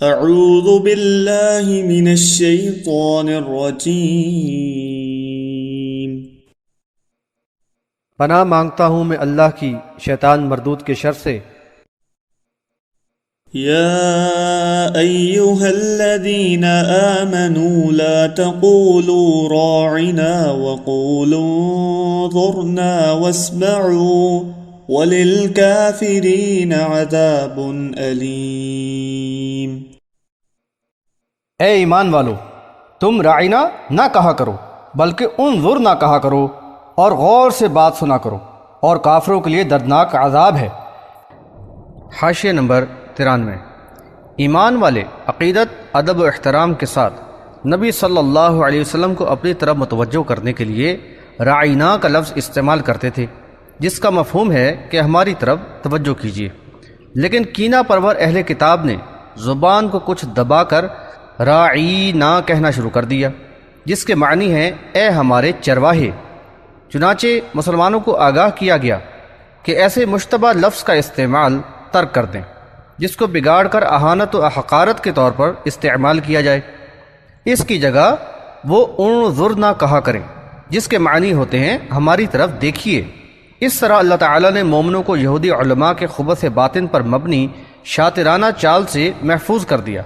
اعوذ باللہ من الشیطان الرجیم۔ پناہ مانگتا ہوں میں اللہ کی شیطان مردود کے شر سے۔ یا ایہا الذین آمنوا لا تقولوا راعنا وقولوا انظرنا واسمعوا وَلِلْكَافِرِينَ عَذَابٌ أَلِيمٌ۔ اے ایمان والو، تم راعینا نہ کہا کرو بلکہ انظر نہ کہا کرو اور غور سے بات سنا کرو، اور کافروں کے لیے دردناک عذاب ہے۔ حاشیہ نمبر 93۔ ایمان والے عقیدت، ادب و احترام کے ساتھ نبی صلی اللہ علیہ وسلم کو اپنی طرف متوجہ کرنے کے لیے راعینا کا لفظ استعمال کرتے تھے، جس کا مفہوم ہے کہ ہماری طرف توجہ کیجیے۔ لیکن کینہ پرور اہل کتاب نے زبان کو کچھ دبا کر راعینا کہنا شروع کر دیا، جس کے معنی ہے اے ہمارے چرواہے۔ چنانچہ مسلمانوں کو آگاہ کیا گیا کہ ایسے مشتبہ لفظ کا استعمال ترک کر دیں، جس کو بگاڑ کر اہانت و حقارت کے طور پر استعمال کیا جائے۔ اس کی جگہ وہ انظر نہ کہا کریں، جس کے معنی ہوتے ہیں ہماری طرف دیکھیے۔ اس طرح اللہ تعالیٰ نے مومنوں کو یہودی علماء کے خبث باطن پر مبنی شاطرانہ چال سے محفوظ کر دیا،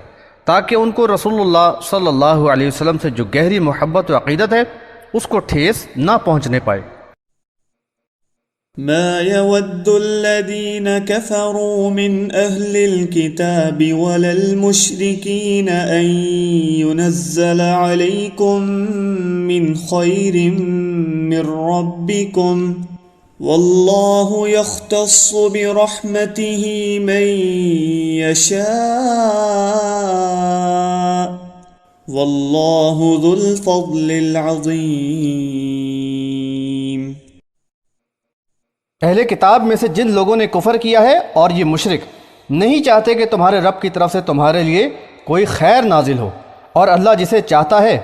تاکہ ان کو رسول اللہ صلی اللہ علیہ وسلم سے جو گہری محبت و عقیدت ہے اس کو ٹھیس نہ پہنچنے پائے۔ ما يود الذين كفروا من أهل الكتاب ولا المشركين أن ينزل عليكم من خير من ربكم واللہ یختص برحمتہ من یشاء واللہ ذو الفضل العظیم۔ اہل کتاب میں سے جن لوگوں نے کفر کیا ہے اور یہ مشرک نہیں چاہتے کہ تمہارے رب کی طرف سے تمہارے لیے کوئی خیر نازل ہو، اور اللہ جسے چاہتا ہے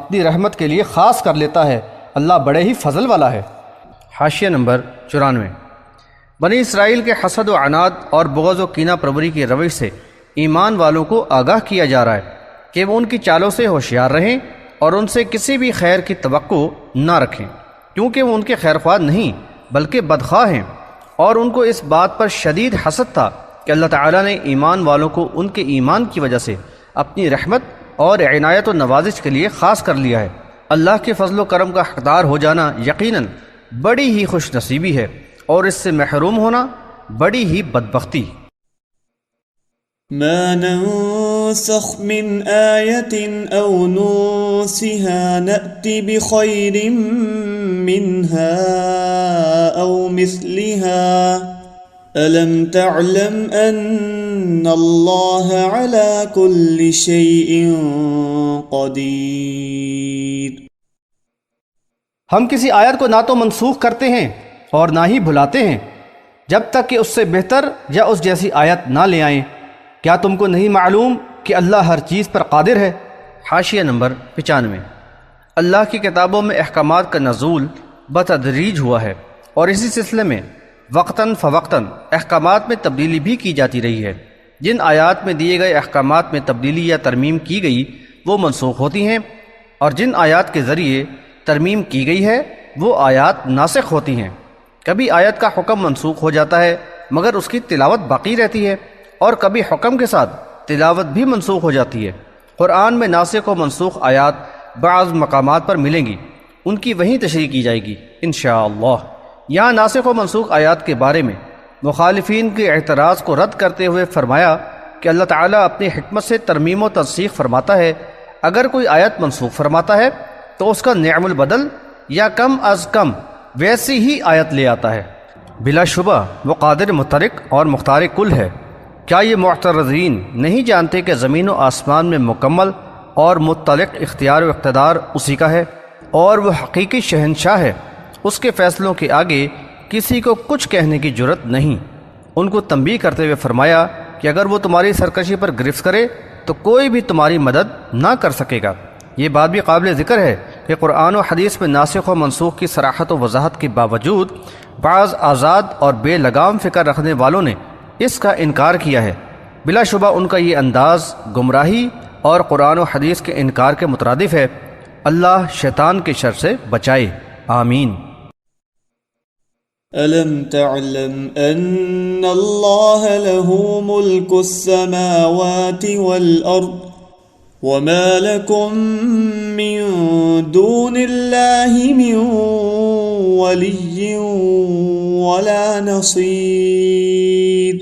اپنی رحمت کے لیے خاص کر لیتا ہے، اللہ بڑے ہی فضل والا ہے۔ حاشیہ نمبر 94۔ بنی اسرائیل کے حسد و عناد اور بغض و کینہ پروری کی روش سے ایمان والوں کو آگاہ کیا جا رہا ہے کہ وہ ان کی چالوں سے ہوشیار رہیں اور ان سے کسی بھی خیر کی توقع نہ رکھیں، کیونکہ وہ ان کے خیر خواہ نہیں بلکہ بدخواہ ہیں، اور ان کو اس بات پر شدید حسد تھا کہ اللہ تعالیٰ نے ایمان والوں کو ان کے ایمان کی وجہ سے اپنی رحمت اور عنایت و نوازش کے لیے خاص کر لیا ہے۔ اللہ کے فضل و کرم کا حقدار ہو جانا یقیناً بڑی ہی خوش نصیبی ہے، اور اس سے محروم ہونا بڑی ہی بدبختی۔ ما ننسخ من آیت او ننسها نأتی بخیر منها او مثلها ألم تعلم أن الله على كل شيء قدير۔ ہم کسی آیت کو نہ تو منسوخ کرتے ہیں اور نہ ہی بھلاتے ہیں جب تک کہ اس سے بہتر یا اس جیسی آیت نہ لے آئیں۔ کیا تم کو نہیں معلوم کہ اللہ ہر چیز پر قادر ہے؟ حاشیہ نمبر 95۔ اللہ کی کتابوں میں احکامات کا نزول بتدریج ہوا ہے، اور اسی سلسلے میں وقتاً فوقتاً احکامات میں تبدیلی بھی کی جاتی رہی ہے۔ جن آیات میں دیے گئے احکامات میں تبدیلی یا ترمیم کی گئی وہ منسوخ ہوتی ہیں، اور جن آیات کے ذریعے ترمیم کی گئی ہے وہ آیات ناسخ ہوتی ہیں۔ کبھی آیت کا حکم منسوخ ہو جاتا ہے مگر اس کی تلاوت باقی رہتی ہے، اور کبھی حکم کے ساتھ تلاوت بھی منسوخ ہو جاتی ہے۔ قرآن میں ناسخ و منسوخ آیات بعض مقامات پر ملیں گی، ان کی وہیں تشریح کی جائے گی انشاءاللہ۔ یہاں ناسخ و منسوخ آیات کے بارے میں مخالفین کے اعتراض کو رد کرتے ہوئے فرمایا کہ اللہ تعالیٰ اپنی حکمت سے ترمیم و تنسیخ فرماتا ہے۔ اگر کوئی آیت منسوخ فرماتا ہے تو اس کا نعم البدل یا کم از کم ویسی ہی آیت لے آتا ہے۔ بلا شبہ وہ قادر مترک اور مختار کل ہے۔ کیا یہ معترضین نہیں جانتے کہ زمین و آسمان میں مکمل اور مطلق اختیار و اقتدار اسی کا ہے، اور وہ حقیقی شہنشاہ ہے؟ اس کے فیصلوں کے آگے کسی کو کچھ کہنے کی جرت نہیں۔ ان کو تنبیہ کرتے ہوئے فرمایا کہ اگر وہ تمہاری سرکشی پر گرفت کرے تو کوئی بھی تمہاری مدد نہ کر سکے گا۔ یہ بات بھی قابل ذکر ہے کہ قرآن و حدیث میں ناسخ و منسوخ کی صراحت و وضاحت کے باوجود بعض آزاد اور بے لگام فکر رکھنے والوں نے اس کا انکار کیا ہے۔ بلا شبہ ان کا یہ انداز گمراہی اور قرآن و حدیث کے انکار کے مترادف ہے۔ اللہ شیطان کے شر سے بچائے، آمین۔ ألم تعلم أن الله له ملك السماوات والأرض وما لكم من دون الله من ولي ولا نصير۔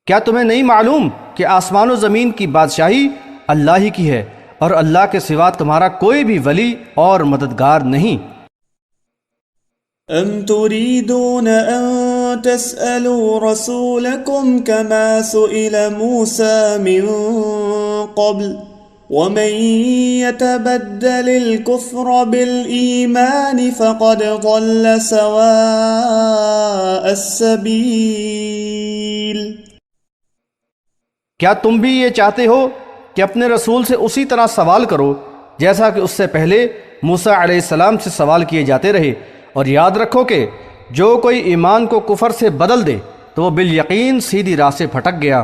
کیا تمہیں نہیں معلوم کہ آسمان و زمین کی بادشاہی اللہ ہی کی ہے اور اللہ کے سوا تمہارا کوئی بھی ولی اور مددگار نہیں؟ أم تريدون أن تسألوا رسولكم كما سئل موسى من قبل ومن يتبدل الكفر بالإيمان فقد ضل سواء السبيل۔ کیا تم بھی یہ چاہتے ہو کہ اپنے رسول سے اسی طرح سوال کرو جیسا کہ اس سے پہلے موسیٰ علیہ السلام سے سوال کیے جاتے رہے، اور یاد رکھو کہ جو کوئی ایمان کو کفر سے بدل دے تو وہ بالیقین سیدھی راہ سے پھٹک گیا۔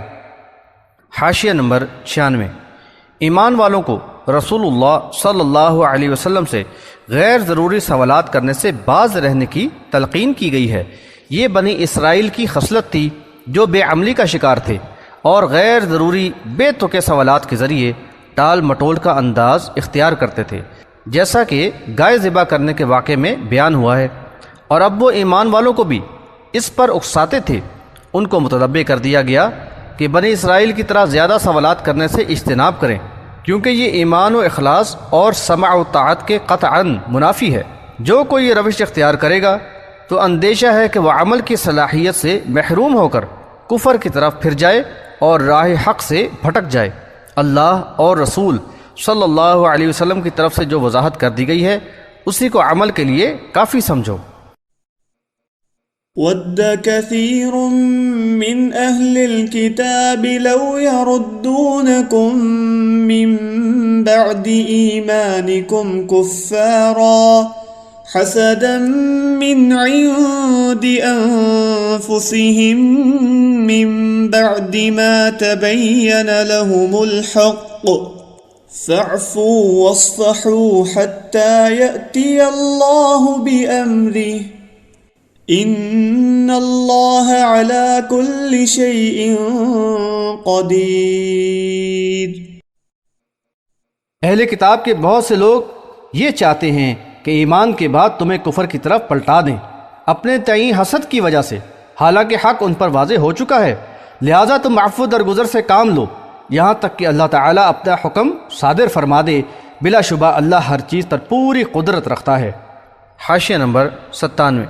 حاشیہ نمبر 96۔ ایمان والوں کو رسول اللہ صلی اللہ علیہ وسلم سے غیر ضروری سوالات کرنے سے باز رہنے کی تلقین کی گئی ہے۔ یہ بنی اسرائیل کی خصلت تھی جو بے عملی کا شکار تھے اور غیر ضروری بے تکے سوالات کے ذریعے ٹال مٹول کا انداز اختیار کرتے تھے، جیسا کہ گائے ذبح کرنے کے واقعے میں بیان ہوا ہے، اور اب وہ ایمان والوں کو بھی اس پر اکساتے تھے۔ ان کو متنبہ کر دیا گیا کہ بنی اسرائیل کی طرح زیادہ سوالات کرنے سے اجتناب کریں، کیونکہ یہ ایمان و اخلاص اور سمع و طاعت کے قطعاً منافی ہے۔ جو کوئی یہ روش اختیار کرے گا تو اندیشہ ہے کہ وہ عمل کی صلاحیت سے محروم ہو کر کفر کی طرف پھر جائے اور راہ حق سے بھٹک جائے۔ اللہ اور رسول صلی اللہ علیہ وسلم کی طرف سے جو وضاحت کر دی گئی ہے اسی کو عمل کے لیے کافی سمجھو۔ وَدَّ كَثِيرٌ مِّنْ أَهْلِ الْكِتَابِ لَوْ يَرُدُّونَكُمْ مِّن بَعْدِ إِيمَانِكُمْ كُفَّارًا حَسَدًا مِّنْ عِندِ أَنفُسِهِم مِّن بَعْدِ مَا تَبَيَّنَ لَهُمُ الْحَقُّ فَاعْفُوا وَاصْفَحُوا حَتَّى يَأْتِيَ اللَّهُ بِأَمْرِهِ إِنَّ اللَّهَ عَلَى كُلِّ شَيْءٍ قَدِيرٌ۔ اہل کتاب کے بہت سے لوگ یہ چاہتے ہیں کہ ایمان کے بعد تمہیں کفر کی طرف پلٹا دیں اپنے تعین حسد کی وجہ سے، حالانکہ حق ان پر واضح ہو چکا ہے، لہٰذا تم عفو درگزر سے کام لو یہاں تک کہ اللہ تعالیٰ اپنا حکم صادر فرما دے۔ بلا شبہ اللہ ہر چیز پر پوری قدرت رکھتا ہے۔ حاشیہ نمبر 97۔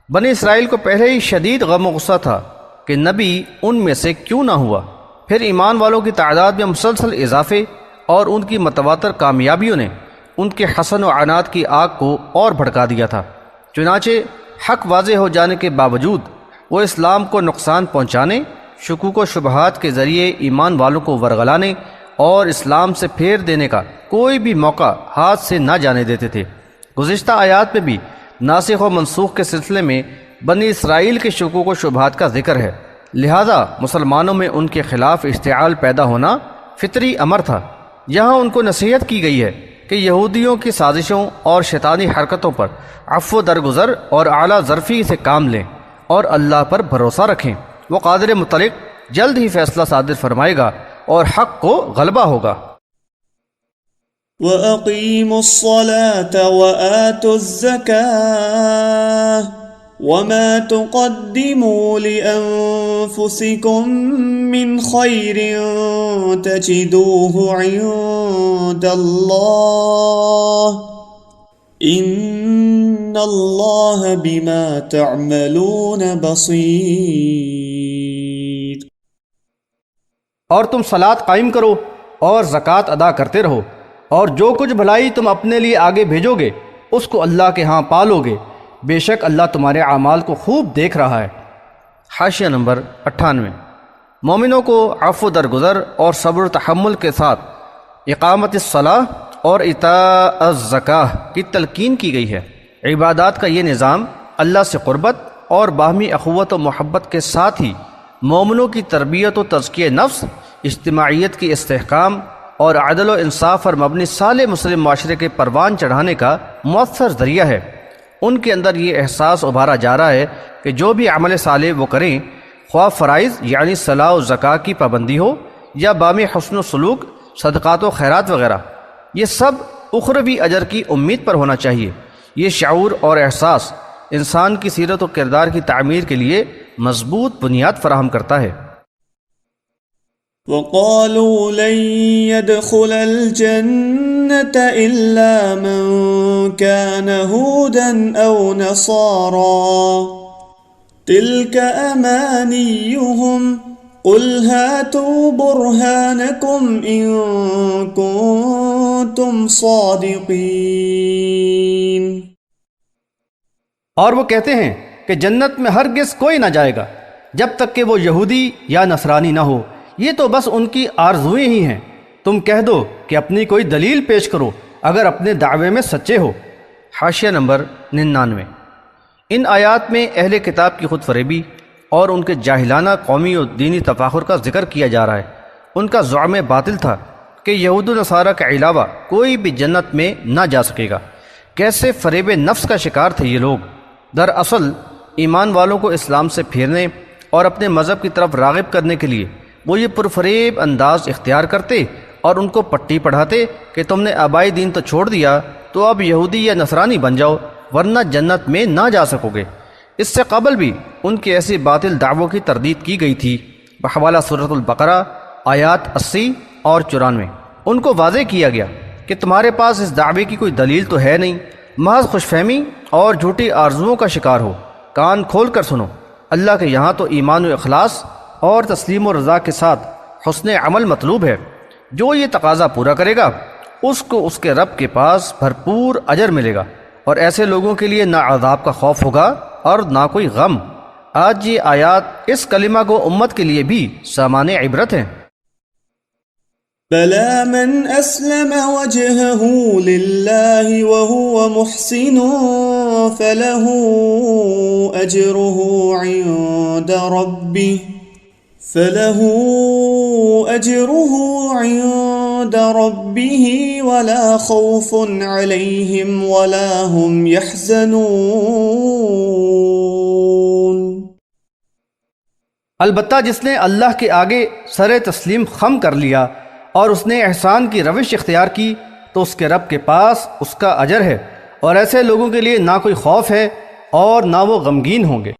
بنی اسرائیل کو پہلے ہی شدید غم و غصہ تھا کہ نبی ان میں سے کیوں نہ ہوا، پھر ایمان والوں کی تعداد میں مسلسل اضافے اور ان کی متواتر کامیابیوں نے ان کے حسن و عناد کی آگ کو اور بھڑکا دیا تھا۔ چنانچہ حق واضح ہو جانے کے باوجود وہ اسلام کو نقصان پہنچانے، شکوک و شبہات کے ذریعے ایمان والوں کو ورغلانے اور اسلام سے پھیر دینے کا کوئی بھی موقع ہاتھ سے نہ جانے دیتے تھے۔ گزشتہ آیات میں بھی ناسخ و منسوخ کے سلسلے میں بنی اسرائیل کے شکوک و شبہات کا ذکر ہے، لہذا مسلمانوں میں ان کے خلاف اشتعال پیدا ہونا فطری امر تھا۔ یہاں ان کو نصیحت کی گئی ہے کہ یہودیوں کی سازشوں اور شیطانی حرکتوں پر عفو درگزر اور اعلیٰ ظرفی سے کام لیں اور اللہ پر بھروسہ رکھیں، وہ قادر مطلق جلد ہی فیصلہ صادر فرمائے گا اور حق کو غلبہ ہوگا۔ وَأَقِيمُوا الصَّلَاةَ وَآتُوا الزَّكَاةَ وَمَا تُقَدِّمُوا لِأَنفُسِكُم مِّنْ خَيْرٍ تَجِدُوهُ عِندَ اللَّهِ إِنَّ اللَّهَ بِمَا تَعْمَلُونَ بَصِيرٌ۔ اور تم صلاۃ قائم کرو اور زکوٰۃ ادا کرتے رہو، اور جو کچھ بھلائی تم اپنے لیے آگے بھیجو گے اس کو اللہ کے ہاں پالو گے، بے شک اللہ تمہارے اعمال کو خوب دیکھ رہا ہے۔ حاشیہ نمبر 98۔ مومنوں کو عفو درگزر اور صبر و تحمل کے ساتھ اقامت الصلاح اور ایتاء الزکاہ کی تلقین کی گئی ہے۔ عبادات کا یہ نظام اللہ سے قربت اور باہمی اخوت و محبت کے ساتھ ہی مومنوں کی تربیت و تزکیہ نفس، اجتماعیت کی استحکام اور عدل و انصاف پر مبنی صالح مسلم معاشرے کے پروان چڑھانے کا مؤثر ذریعہ ہے۔ ان کے اندر یہ احساس ابھارا جا رہا ہے کہ جو بھی عمل صالح وہ کریں، خواہ فرائض یعنی صلاح و زکوٰۃ کی پابندی ہو یا بام حسن و سلوک، صدقات و خیرات وغیرہ، یہ سب اخروی اجر کی امید پر ہونا چاہیے۔ یہ شعور اور احساس انسان کی سیرت و کردار کی تعمیر کے لیے مضبوط بنیاد فراہم کرتا ہے۔ وقالوا لن يدخل الجنة إلا من كان هودا أو نصارى تلك أمانيهم قل هاتوا برهانكم إن كنتم صادقين۔ اور وہ کہتے ہیں کہ جنت میں ہرگز کوئی نہ جائے گا جب تک کہ وہ یہودی یا نصرانی نہ ہو، یہ تو بس ان کی آرزوئیں ہی ہیں۔ تم کہہ دو کہ اپنی کوئی دلیل پیش کرو اگر اپنے دعوے میں سچے ہو۔ حاشیہ نمبر 99۔ ان آیات میں اہل کتاب کی خود فریبی اور ان کے جاہلانہ قومی و دینی تفاخر کا ذکر کیا جا رہا ہے۔ ان کا زعم باطل تھا کہ یہود و نصارہ کے علاوہ کوئی بھی جنت میں نہ جا سکے گا۔ کیسے فریب نفس کا شکار تھے یہ لوگ۔ دراصل ایمان والوں کو اسلام سے پھیرنے اور اپنے مذہب کی طرف راغب کرنے کے لیے وہ یہ پرفریب انداز اختیار کرتے اور ان کو پٹی پڑھاتے کہ تم نے آبائی دین تو چھوڑ دیا، تو اب یہودی یا نصرانی بن جاؤ ورنہ جنت میں نہ جا سکو گے۔ اس سے قبل بھی ان کے ایسی باطل دعووں کی تردید کی گئی تھی۔ بحوالہ سورۃ البقرہ آیات 80 اور 94 ان کو واضح کیا گیا کہ تمہارے پاس اس دعوے کی کوئی دلیل تو ہے نہیں، محض خوش فہمی اور جھوٹی آرزوؤں کا شکار ہو۔ کان کھول کر سنو، اللہ کے یہاں تو ایمان و اخلاص اور تسلیم و رضا کے ساتھ حسن عمل مطلوب ہے۔ جو یہ تقاضا پورا کرے گا اس کو اس کے رب کے پاس بھرپور اجر ملے گا، اور ایسے لوگوں کے لیے نہ عذاب کا خوف ہوگا اور نہ کوئی غم۔ آج یہ آیات اس کلمہ کو امت کے لیے بھی سامان عبرت ہیں۔ بلى من أسلم وجهه لله وهو محسن فله أجره عند ربه ولا خوف عليهم ولا هم يحزنون۔ البتہ جس نے اللہ کے آگے سر تسلیم خم کر لیا اور اس نے احسان کی روش اختیار کی تو اس کے رب کے پاس اس کا اجر ہے، اور ایسے لوگوں کے لیے نہ کوئی خوف ہے اور نہ وہ غمگین ہوں گے۔